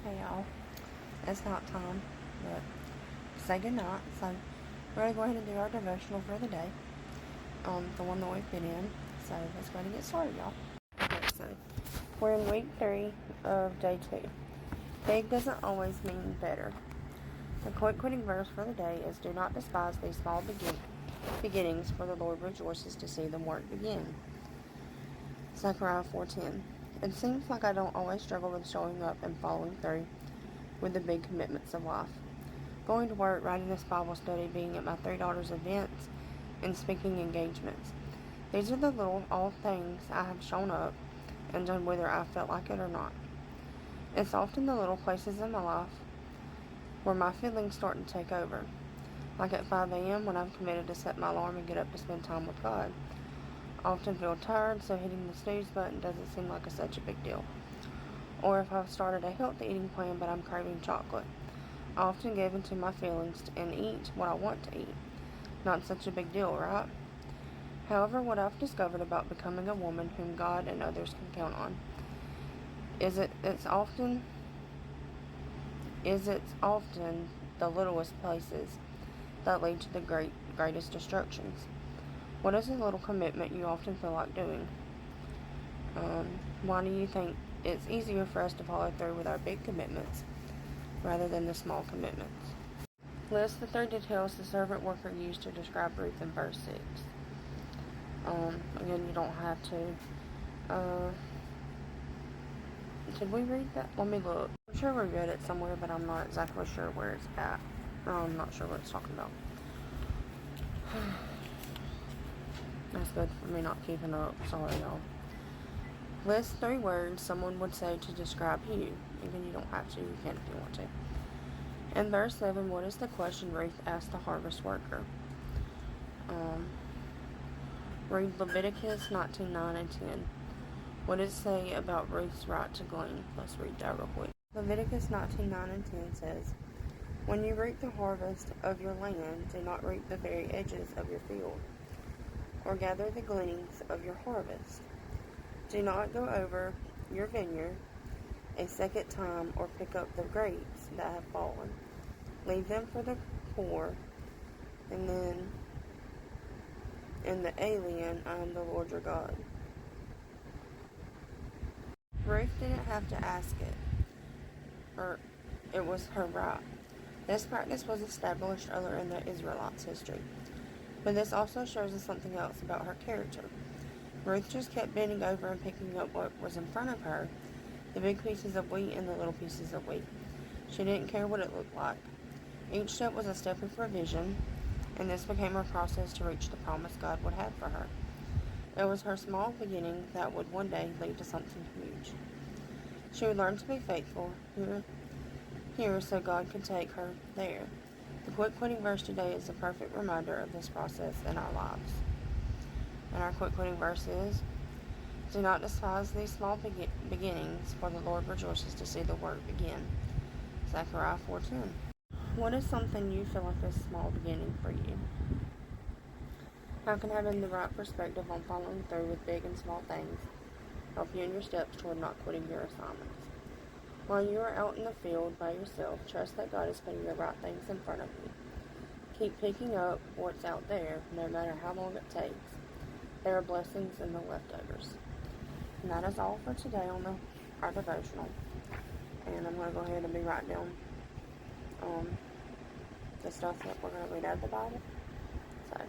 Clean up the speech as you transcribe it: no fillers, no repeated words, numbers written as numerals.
Okay, y'all. It's not time, but say goodnight. So we're going to go ahead and do our devotional for the day. The one that we've been in. So let's go ahead and get started, y'all. Okay, so we're in week 3 of day 2. Big doesn't always mean better. The quoting verse for the day is, "Do not despise these small beginnings, for the Lord rejoices to see them work begin." Zechariah 4:10. It seems like I don't always struggle with showing up and following through with the big commitments of life. Going to work, writing this Bible study, being at my 3 daughters' events, and speaking engagements. These are the little all things I have shown up and done whether I felt like it or not. It's often the little places in my life where my feelings start to take over. Like at 5 a.m. when I've committed to set my alarm and get up to spend time with God. I often feel tired, so hitting the snooze button doesn't seem like such a big deal. Or if I've started a healthy eating plan but I'm craving chocolate, I often give into my feelings and eat what I want to eat. Not such a big deal, right? However, what I've discovered about becoming a woman whom God and others can count on is it's often the littlest places that lead to the greatest destructions. What is a little commitment you often feel like doing? Why do you think it's easier for us to follow through with our big commitments rather than the small commitments? List the 3 details the servant worker used to describe Ruth in verse 6. Again, you don't have to. Did we read that? Let me look. I'm sure we read it somewhere, but I'm not exactly sure where it's at. I'm not sure what it's talking about. That's good for me not keeping up. Sorry, y'all. List 3 words someone would say to describe you. Even you don't have to. You can if you want to. In verse 7, what is the question Ruth asked the harvest worker? Read Leviticus 19:9 and 10. What does it say about Ruth's right to glean? Let's read that real quick. Leviticus 19:9 and 10 says, "When you reap the harvest of your land, do not reap the very edges of your field, or gather the gleanings of your harvest. Do not go over your vineyard a second time or pick up the grapes that have fallen. Leave them for the poor, and then in the alien, I am the Lord your God." Ruth didn't have to ask it, or it was her right. This practice was established earlier in the Israelites' history. But this also shows us something else about her character. Ruth just kept bending over and picking up what was in front of her, the big pieces of wheat and the little pieces of wheat. She didn't care what it looked like. Each step was a step of provision, and this became her process to reach the promise God would have for her. It was her small beginning that would one day lead to something huge. She would learn to be faithful here so God could take her there. The quitting verse today is a perfect reminder of this process in our lives. And our quitting verse is, "Do not despise these small beginnings, for the Lord rejoices to see the work begin." Zechariah 4:10. What is something you feel like is a small beginning for you? How can having the right perspective on following through with big and small things help you in your steps toward not quitting your assignments? While you are out in the field by yourself, trust that God is putting the right things in front of you. Keep picking up what's out there, no matter how long it takes. There are blessings in the leftovers. And that is all for today on our devotional. And I'm going to go ahead and be writing down the stuff that we're going to read out of the Bible. So